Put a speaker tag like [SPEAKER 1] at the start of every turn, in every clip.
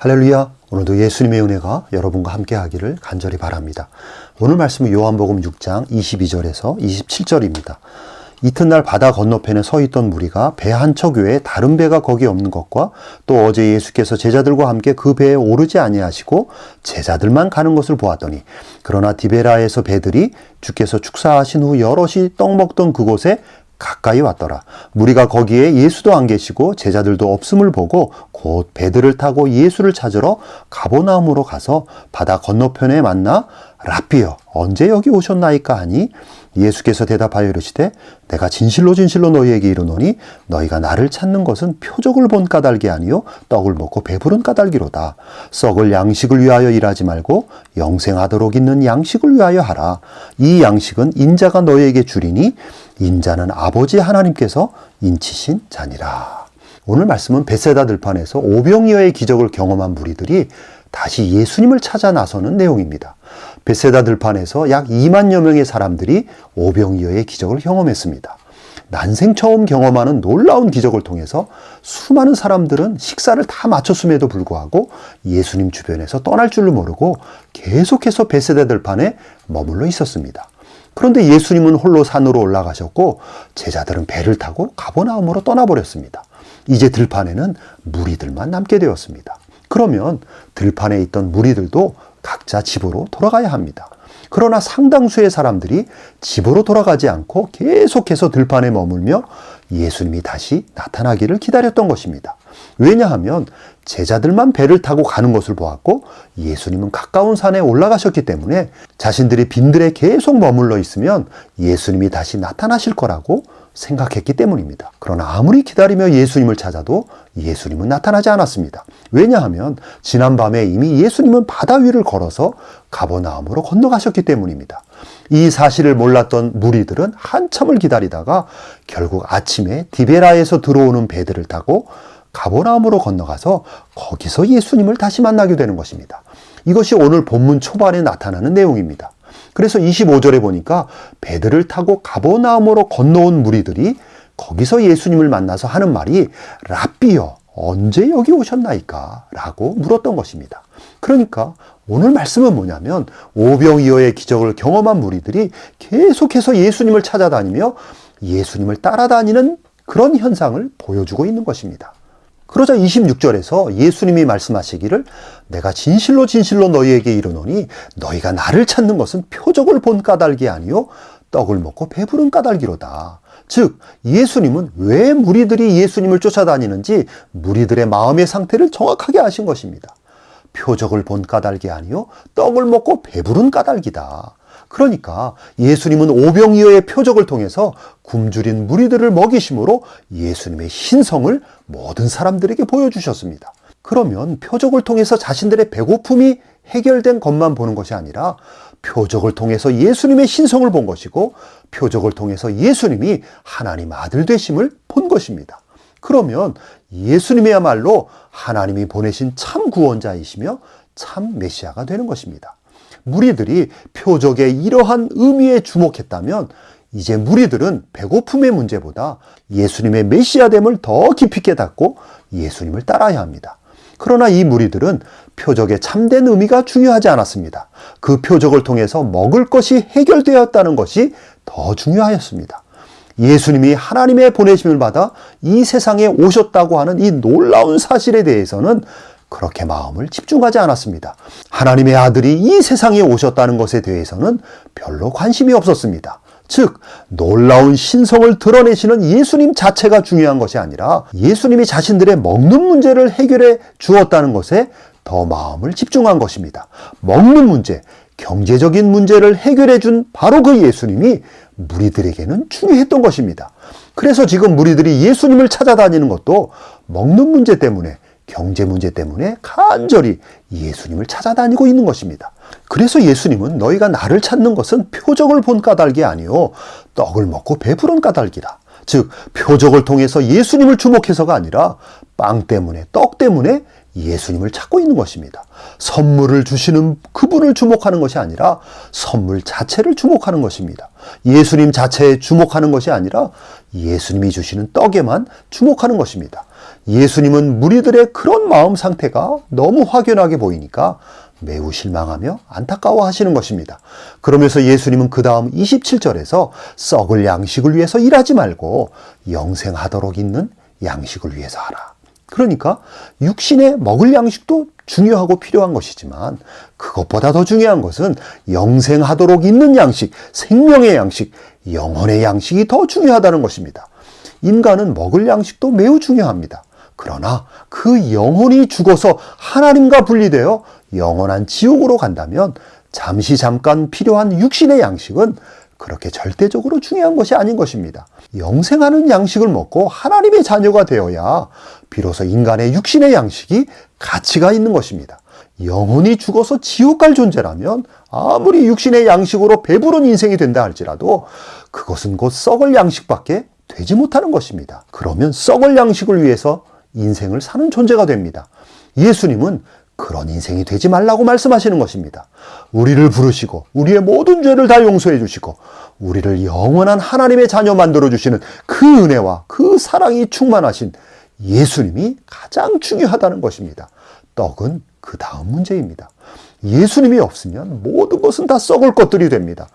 [SPEAKER 1] 할렐루야. 오늘도 예수님의 은혜가 여러분과 함께 하기를 간절히 바랍니다. 오늘 말씀은 요한복음 6장 22절에서 27절입니다. 이튿날 바다 건너편에 서 있던 무리가 배 한 척 외에 다른 배가 거기 없는 것과 또 어제 예수께서 제자들과 함께 그 배에 오르지 아니하시고 제자들만 가는 것을 보았더니 그러나 디베라에서 배들이 주께서 축사하신 후 여럿이 떡 먹던 그곳에 가까이 왔더라. 무리가 거기에 예수도 안 계시고 제자들도 없음을 보고 곧 배들을 타고 예수를 찾으러 가버나움으로 가서 바다 건너편에 만나 랍비여 언제 여기 오셨나이까 하니 예수께서 대답하여 이르시되 내가 진실로 진실로 너희에게 이르노니 너희가 나를 찾는 것은 표적을 본 까닭이 아니요 떡을 먹고 배부른 까닭이로다. 썩을 양식을 위하여 일하지 말고 영생하도록 있는 양식을 위하여 하라. 이 양식은 인자가 너희에게 주리니 인자는 아버지 하나님께서 인치신 자니라. 오늘 말씀은 벳세다 들판에서 오병이어의 기적을 경험한 무리들이 다시 예수님을 찾아 나서는 내용입니다. 벳세다 들판에서 약 2만여 명의 사람들이 오병이어의 기적을 경험했습니다. 난생 처음 경험하는 놀라운 기적을 통해서 수많은 사람들은 식사를 다 마쳤음에도 불구하고 예수님 주변에서 떠날 줄을 모르고 계속해서 벳세다 들판에 머물러 있었습니다. 그런데 예수님은 홀로 산으로 올라가셨고 제자들은 배를 타고 가버나움으로 떠나버렸습니다. 이제 들판에는 무리들만 남게 되었습니다. 그러면 들판에 있던 무리들도 각자 집으로 돌아가야 합니다. 그러나 상당수의 사람들이 집으로 돌아가지 않고 계속해서 들판에 머물며 예수님이 다시 나타나기를 기다렸던 것입니다. 왜냐하면 제자들만 배를 타고 가는 것을 보았고 예수님은 가까운 산에 올라가셨기 때문에 자신들이 빈들에 계속 머물러 있으면 예수님이 다시 나타나실 거라고 생각했기 때문입니다. 그러나 아무리 기다리며 예수님을 찾아도 예수님은 나타나지 않았습니다. 왜냐하면 지난밤에 이미 예수님은 바다 위를 걸어서 가버나움으로 건너가셨기 때문입니다. 이 사실을 몰랐던 무리들은 한참을 기다리다가 결국 아침에 디베라에서 들어오는 배들을 타고 가버나움으로 건너가서 거기서 예수님을 다시 만나게 되는 것입니다. 이것이 오늘 본문 초반에 나타나는 내용입니다. 그래서 25절에 보니까 배들을 타고 가버나움으로 건너온 무리들이 거기서 예수님을 만나서 하는 말이 랍비여 언제 여기 오셨나이까? 라고 물었던 것입니다. 그러니까 오늘 말씀은 뭐냐면 오병이어의 기적을 경험한 무리들이 계속해서 예수님을 찾아다니며 예수님을 따라다니는 그런 현상을 보여주고 있는 것입니다. 그러자 26절에서 예수님이 말씀하시기를 내가 진실로 진실로 너희에게 이르노니 너희가 나를 찾는 것은 표적을 본 까닭이 아니요 떡을 먹고 배부른 까닭이로다. 즉 예수님은 왜 무리들이 예수님을 쫓아다니는지 무리들의 마음의 상태를 정확하게 아신 것입니다. 표적을 본 까닭이 아니요 떡을 먹고 배부른 까닭이다. 그러니까 예수님은 오병이어의 표적을 통해서 굶주린 무리들을 먹이심으로 예수님의 신성을 모든 사람들에게 보여주셨습니다. 그러면 표적을 통해서 자신들의 배고픔이 해결된 것만 보는 것이 아니라 표적을 통해서 예수님의 신성을 본 것이고 표적을 통해서 예수님이 하나님 아들 되심을 본 것입니다. 그러면 예수님이야말로 하나님이 보내신 참 구원자이시며 참 메시아가 되는 것입니다. 무리들이 표적의 이러한 의미에 주목했다면 이제 무리들은 배고픔의 문제보다 예수님의 메시아됨을 더 깊이 깨닫고 예수님을 따라야 합니다. 그러나 이 무리들은 표적의 참된 의미가 중요하지 않았습니다. 그 표적을 통해서 먹을 것이 해결되었다는 것이 더 중요하였습니다. 예수님이 하나님의 보내심을 받아 이 세상에 오셨다고 하는 이 놀라운 사실에 대해서는 그렇게 마음을 집중하지 않았습니다. 하나님의 아들이 이 세상에 오셨다는 것에 대해서는 별로 관심이 없었습니다. 즉 놀라운 신성을 드러내시는 예수님 자체가 중요한 것이 아니라 예수님이 자신들의 먹는 문제를 해결해 주었다는 것에 더 마음을 집중한 것입니다. 먹는 문제, 경제적인 문제를 해결해 준 바로 그 예수님이 무리들에게는 중요했던 것입니다. 그래서 지금 무리들이 예수님을 찾아다니는 것도 먹는 문제 때문에 경제 문제 때문에 간절히 예수님을 찾아다니고 있는 것입니다. 그래서 예수님은 너희가 나를 찾는 것은 표적을 본 까닭이 아니요 떡을 먹고 배부른 까닭이라. 즉 표적을 통해서 예수님을 주목해서가 아니라 빵 때문에 떡 때문에 예수님을 찾고 있는 것입니다. 선물을 주시는 그분을 주목하는 것이 아니라 선물 자체를 주목하는 것입니다. 예수님 자체에 주목하는 것이 아니라 예수님이 주시는 떡에만 주목하는 것입니다. 예수님은 무리들의 그런 마음 상태가 너무 확연하게 보이니까 매우 실망하며 안타까워 하시는 것입니다. 그러면서 예수님은 그 다음 27절에서 썩을 양식을 위해서 일하지 말고 영생하도록 있는 양식을 위해서 하라. 그러니까 육신에 먹을 양식도 중요하고 필요한 것이지만 그것보다 더 중요한 것은 영생하도록 있는 양식, 생명의 양식, 영혼의 양식이 더 중요하다는 것입니다. 인간은 먹을 양식도 매우 중요합니다. 그러나 그 영혼이 죽어서 하나님과 분리되어 영원한 지옥으로 간다면 잠깐 필요한 육신의 양식은 그렇게 절대적으로 중요한 것이 아닌 것입니다. 영생하는 양식을 먹고 하나님의 자녀가 되어야 비로소 인간의 육신의 양식이 가치가 있는 것입니다. 영혼이 죽어서 지옥 갈 존재라면 아무리 육신의 양식으로 배부른 인생이 된다 할지라도 그것은 곧 썩을 양식밖에 되지 못하는 것입니다. 그러면 썩을 양식을 위해서 인생을 사는 존재가 됩니다. 예수님은 그런 인생이 되지 말라고 말씀하시는 것입니다. 우리를 부르시고 우리의 모든 죄를 다 용서해 주시고 우리를 영원한 하나님의 자녀 만들어 주시는 그 은혜와 그 사랑이 충만하신 예수님이 가장 중요하다는 것입니다. 떡은 그 다음 문제입니다. 예수님이 없으면 모든 것은 다 썩을 것들이 됩니다.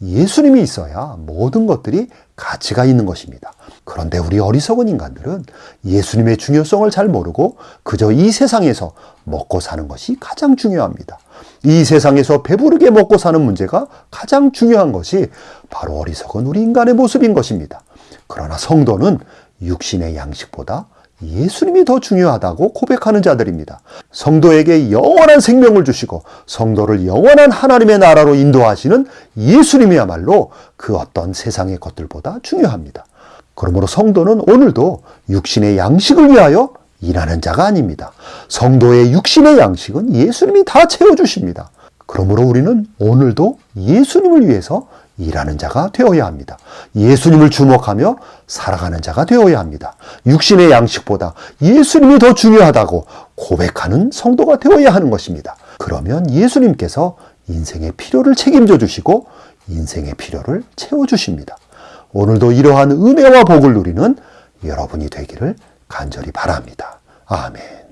[SPEAKER 1] 예수님이 있어야 모든 것들이 가치가 있는 것입니다. 그런데 우리 어리석은 인간들은 예수님의 중요성을 잘 모르고 그저 이 세상에서 먹고 사는 것이 가장 중요합니다. 이 세상에서 배부르게 먹고 사는 문제가 가장 중요한 것이 바로 어리석은 우리 인간의 모습인 것입니다. 그러나 성도는 육신의 양식보다 예수님이 더 중요하다고 고백하는 자들입니다. 성도에게 영원한 생명을 주시고 성도를 영원한 하나님의 나라로 인도하시는 예수님이야말로 그 어떤 세상의 것들보다 중요합니다. 그러므로 성도는 오늘도 육신의 양식을 위하여 일하는 자가 아닙니다. 성도의 육신의 양식은 예수님이 다 채워주십니다. 그러므로 우리는 오늘도 예수님을 위해서 일하는 자가 되어야 합니다. 예수님을 주목하며 살아가는 자가 되어야 합니다. 육신의 양식보다 예수님이 더 중요하다고 고백하는 성도가 되어야 하는 것입니다. 그러면 예수님께서 인생의 필요를 책임져 주시고 인생의 필요를 채워주십니다. 오늘도 이러한 은혜와 복을 누리는 여러분이 되기를 간절히 바랍니다. 아멘.